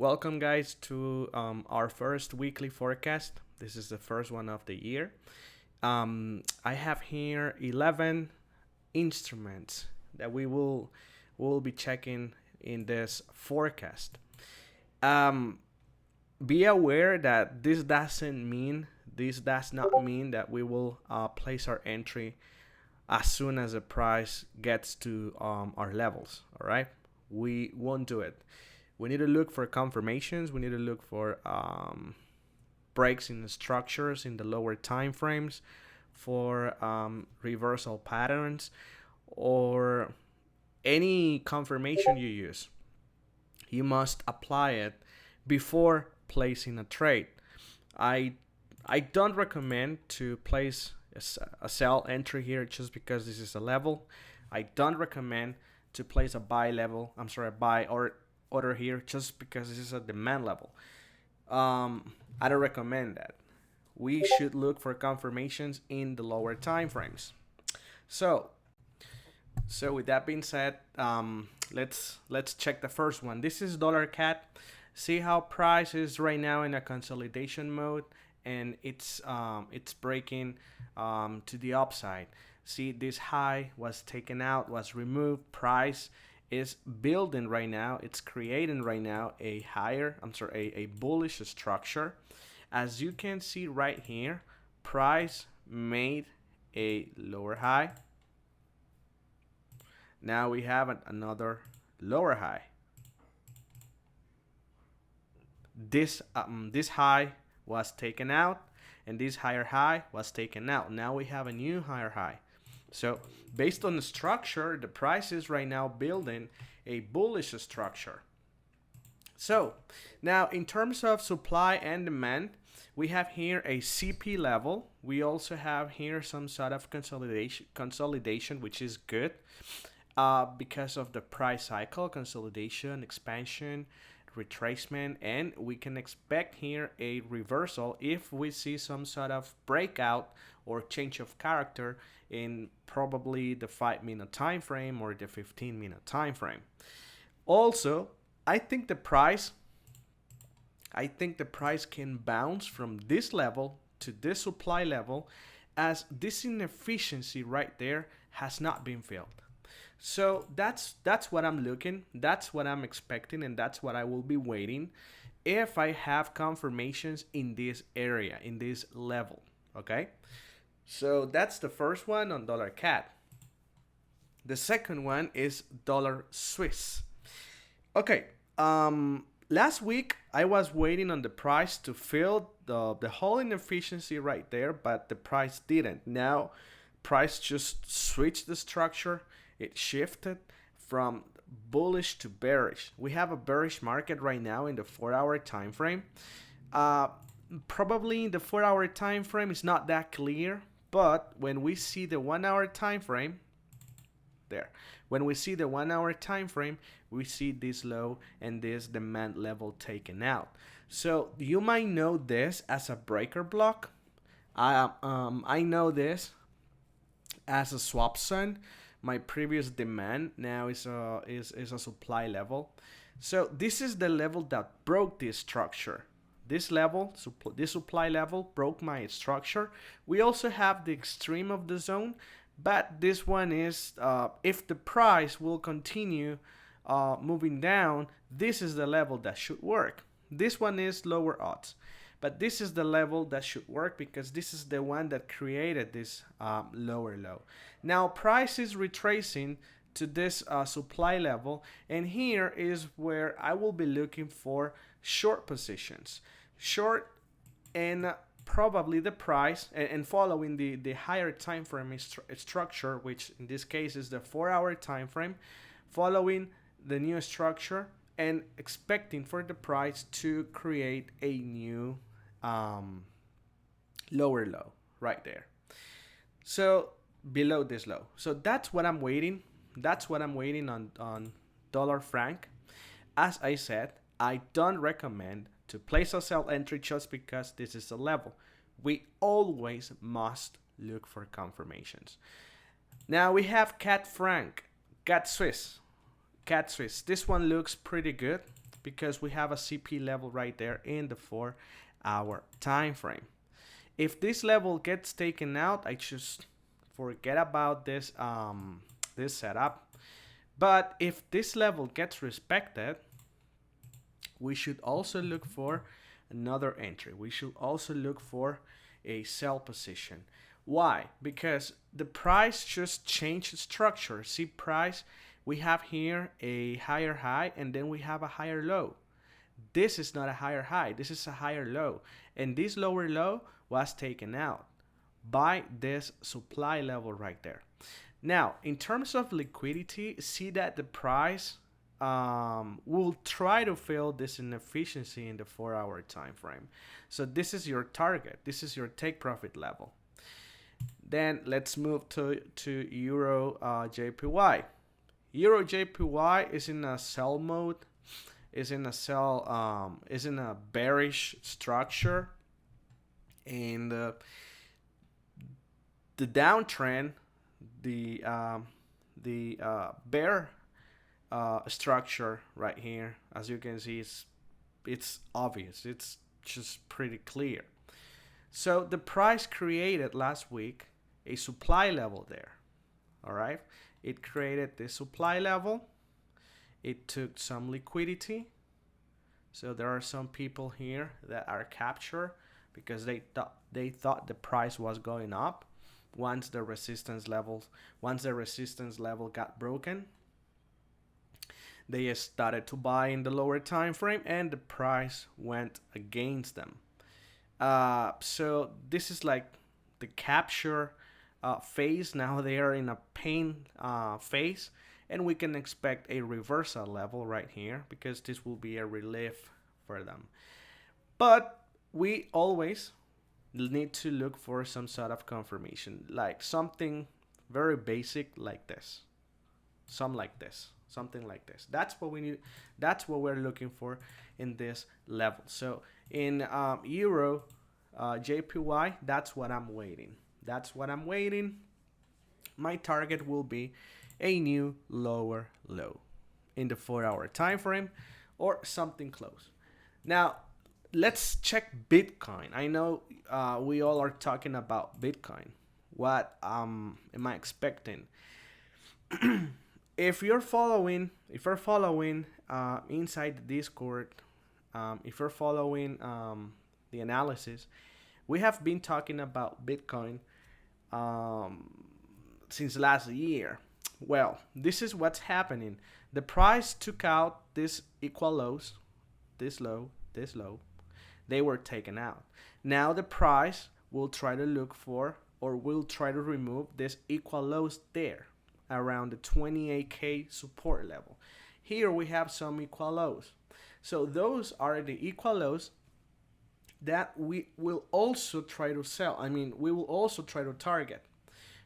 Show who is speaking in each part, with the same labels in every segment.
Speaker 1: Welcome, guys, to our first weekly forecast. This is the first one of the year. I have here 11 instruments that we will be checking in this forecast. Um, be aware that this does not mean that we will place our entry as soon as the price gets to our levels. All right, we won't do it. We need to look for confirmations. We need to look for breaks in the structures in the lower time frames, for reversal patterns, or any confirmation you use. You must apply it before placing a trade. I I don't recommend to place a sell entry here just because this is a level. I don't recommend to place a buy level. I'm sorry, a buy or order here just because this is a demand level. I don't recommend that. We should look for confirmations in the lower time frames. So, so with that being said, let's check the first one. This is dollar cat. See how price is right now in a consolidation mode, and it's breaking to the upside. See, this high was taken out, was removed. Price is building right now. It's creating right now a bullish structure. As you can see right here, price made a lower high. Now we have another lower high. This high was taken out, and this higher high was taken out. Now we have a new higher high. So based on the structure, the price is right now building a bullish structure. So now in terms of supply and demand, we have here a CP level. We also have here some sort of consolidation, which is good because of the price cycle, consolidation, expansion, retracement, and we can expect here a reversal if we see some sort of breakout or change of character in probably the 5-minute time frame or the 15-minute time frame. Also, I think the price can bounce from this level to this supply level, as this inefficiency right there has not been filled. So that's what I'm looking, that's what I'm expecting, and that's what I will be waiting if I have confirmations in this area, in this level. Okay, so that's the first one on dollar cat. The second one is dollar Swiss. Okay, last week I was waiting on the price to fill the whole inefficiency right there, but the price didn't. Now price just switched the structure. It shifted from bullish to bearish. We have a bearish market right now in the 4-hour time frame. Probably in the 4-hour time frame is not that clear, but when we see the 1-hour time frame, when we see the 1-hour time frame, we see this low and this demand level taken out. So you might know this as a breaker block. I know this as a swap zone. My previous demand now is a supply level. So this is the level that broke this structure. This supply level broke my structure. We also have the extreme of the zone, but this one is if the price will continue moving down, this is the level that should work. This one is lower odds, but this is the level that should work because this is the one that created this lower low. Now price is retracing to this supply level, and here is where I will be looking for short positions. Short and probably the price and following the higher time frame structure, which in this case is the 4-hour time frame, following the new structure and expecting for the price to create a new lower low right there, so below this low. So that's what I'm waiting. That's what I'm waiting on dollar franc. As I said, I don't recommend to place a sell entry just because this is a level. We always must look for confirmations. Now we have cat franc, cat Swiss. This one looks pretty good. because we have a CP level right there in the 4-hour time frame. If this level gets taken out, I just forget about this this setup. But if this level gets respected, we should also look for another entry. We should also look for a sell position. Why? Because the price just changed structure. See, price, we have here a higher high and then we have a higher low. This is not a higher high, this is a higher low. And this lower low was taken out by this supply level right there. Now, in terms of liquidity, see that the price will try to fill this inefficiency in the 4-hour time frame. So this is your target. This is your take profit level. Then let's move to Euro JPY. Euro JPY is in a sell mode. Is in a bearish structure, and the downtrend, the bear structure right here, as you can see, it's obvious. It's just pretty clear. So the price created last week a supply level there. All right, it created this supply level. It took some liquidity. So there are some people here that are captured because they thought the price was going up. Once the resistance level got broken, they started to buy in the lower time frame and the price went against them. So this is like the capture phase. Now they are in a pain phase, and we can expect a reversal level right here because this will be a relief for them. But we always need to look for some sort of confirmation, like something very basic like this, something like this. That's what we need. That's what we're looking for in this level. So in Euro JPY, that's what I'm waiting. My target will be a new lower low in the 4-hour time frame or something close. Now let's check Bitcoin. I know we all are talking about Bitcoin. What am I expecting? If you're following inside the Discord, if you're following the analysis, we have been talking about Bitcoin since last year. Well, this is what's happening. The price took out this equal lows, this low, this low. They were taken out. Now the price will try to look for, or will try to remove this equal lows there around the 28K support level. Here we have some equal lows. So those are the equal lows that we will also try to sell. We will also try to target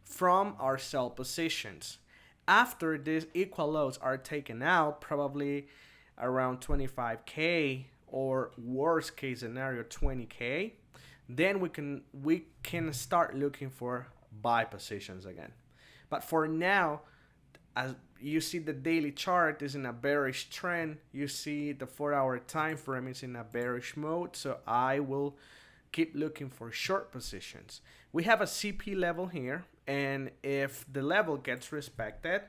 Speaker 1: from our sell positions. After these equal lows are taken out, probably around 25K or worst case scenario 20K, then we can start looking for buy positions again. But for now, as you see, the daily chart is in a bearish trend. You see the 4-hour time frame is in a bearish mode, so I will keep looking for short positions. We have a CP level here, and if the level gets respected,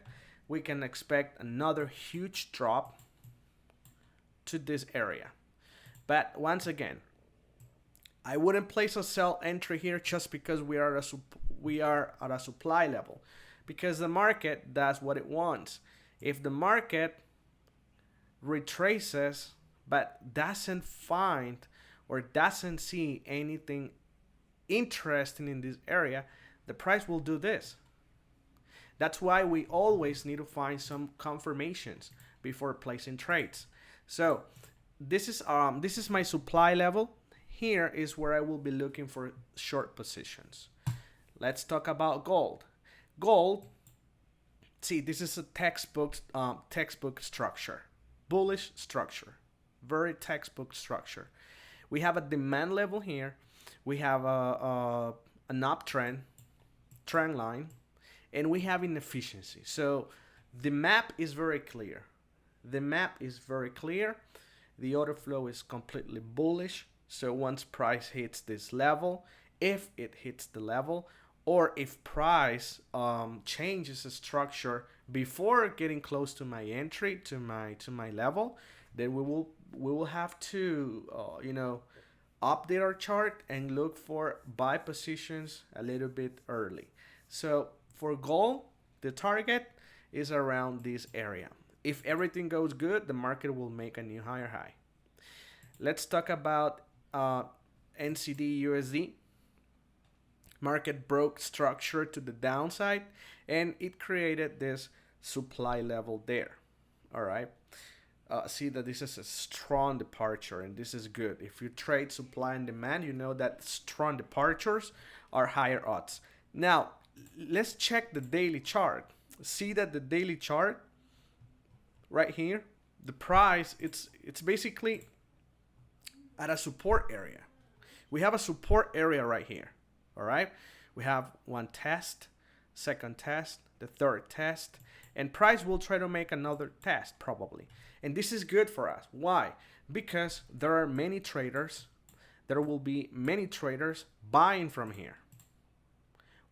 Speaker 1: we can expect another huge drop to this area. But once again, I wouldn't place a sell entry here just because we are at a supply level, because the market does what it wants. If the market retraces but doesn't find or doesn't see anything interesting in this area, the price will do this. That's why we always need to find some confirmations before placing trades. So this is my supply level. Here is where I will be looking for short positions. Let's talk about gold. Gold, see, this is a textbook structure, bullish structure, very textbook structure. We have a demand level here. We have an uptrend, trend line, and we have inefficiency. So the map is very clear. The order flow is completely bullish. So once price hits this level, if it hits the level, or if price changes the structure before getting close to my entry, to my level, then we will have to update our chart and look for buy positions a little bit early. So for gold, the target is around this area. If everything goes good, the market will make a new higher high. Let's talk about NCD USD. Market broke structure to the downside and it created this supply level there. All right. See that this is a strong departure and this is good. If you trade supply and demand, you know that strong departures are higher odds. Now, let's check the daily chart. See that the daily chart right here, the price, it's basically at a support area. We have a support area right here. All right. We have one test, second test, the third test, and price will try to make another test probably. And this is good for us. Why? Because there are many traders. There will be many traders buying from here.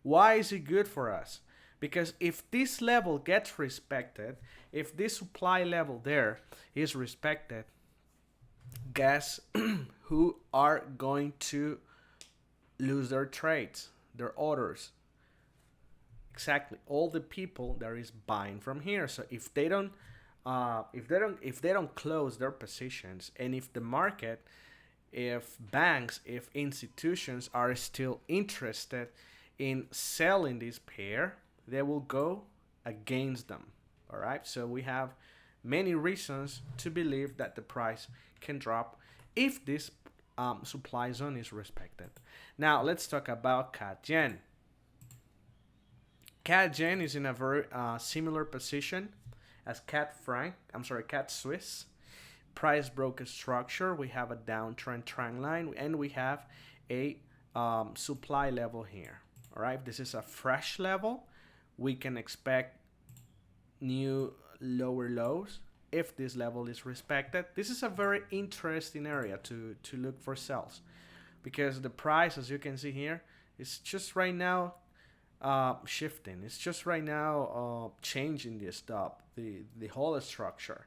Speaker 1: Why is it good for us? Because if this level gets respected, if this supply level there is respected, guess who are going to lose their trades, their orders? Exactly, all the people that is buying from here. So if they don't close their positions, and if the market, if banks, if institutions are still interested in selling this pair, they will go against them. All right. So we have many reasons to believe that the price can drop if this supply zone is respected. Now let's talk about CAD Yen. CAD Yen is in a very similar position as CAD Swiss. Price broke a structure. We have a downtrend trend line, and we have a supply level here. All right, this is a fresh level. We can expect new lower lows if this level is respected. This is a very interesting area to look for sells, because the price, as you can see here, is just right now shifting. It's just right now changing the stop, the whole structure,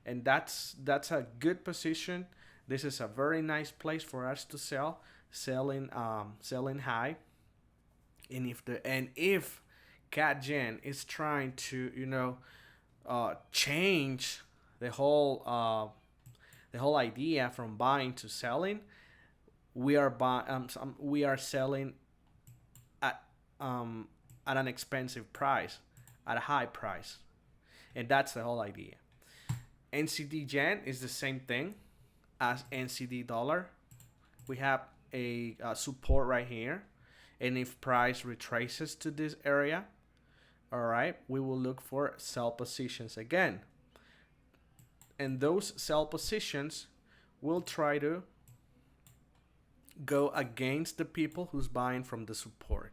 Speaker 1: and that's a good position. This is a very nice place for us to selling high. And if CAD Yen is trying to change the whole idea from buying to selling, we are selling at an expensive price, at a high price, and that's the whole idea. NCD Yen is the same thing as NCD dollar. We have a support right here, and if price retraces to this area, all right, we will look for sell positions again, and those sell positions will try to go against the people who's buying from the support.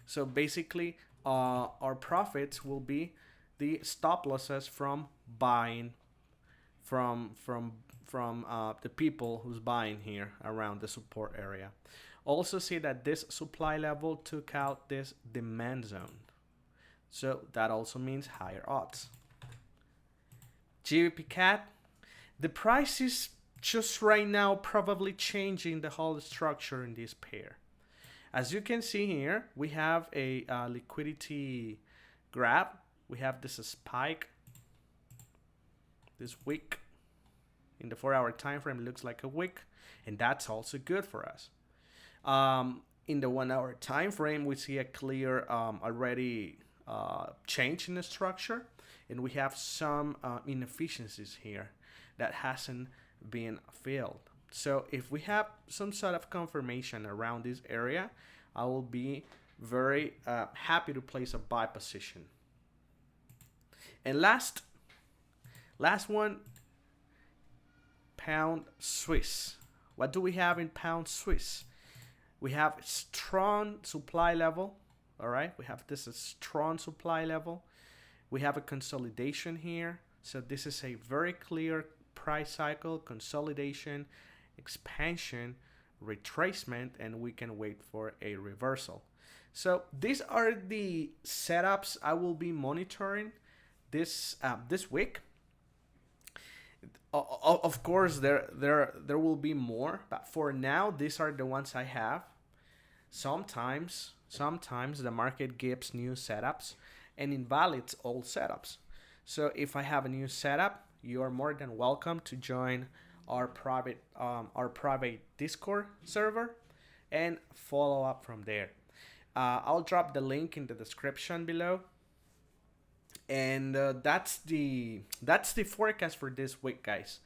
Speaker 1: So basically, our profits will be the stop losses from buying from the people who's buying here around the support area. Also see that this supply level took out this demand zone. So that also means higher odds. GBP CAD, the price is just right now probably changing the whole structure in this pair. As you can see here, we have a liquidity grab. We have this spike, this wick. In the 4-hour time frame, it looks like a wick, and that's also good for us. In the 1-hour time frame, we see a clear already change in the structure, and we have some inefficiencies here that hasn't been filled. So if we have some sort of confirmation around this area, I will be very happy to place a buy position. And last one, pound Swiss. What do we have in pound Swiss? We have strong supply level. All right, we have this strong supply level. We have a consolidation here. So this is a very clear price cycle, consolidation, expansion, retracement, and we can wait for a reversal. So these are the setups I will be monitoring this week. Of course, there will be more, but for now, these are the ones I have. Sometimes the market gives new setups and invalids old setups. So if I have a new setup, you are more than welcome to join our private Discord server and follow up from there. I'll drop the link in the description below. And that's the forecast for this week, guys.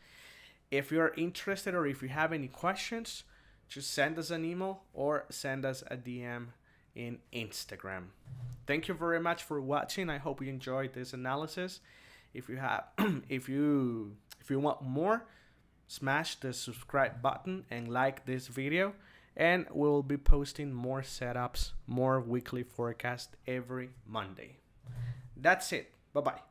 Speaker 1: If you're interested or if you have any questions, just send us an email or send us a DM in Instagram. Thank you very much for watching. I hope you enjoyed this analysis. If you have if you want more, smash the subscribe button and like this video, and we'll be posting more setups, more weekly forecast every Monday. That's it. Bye-bye.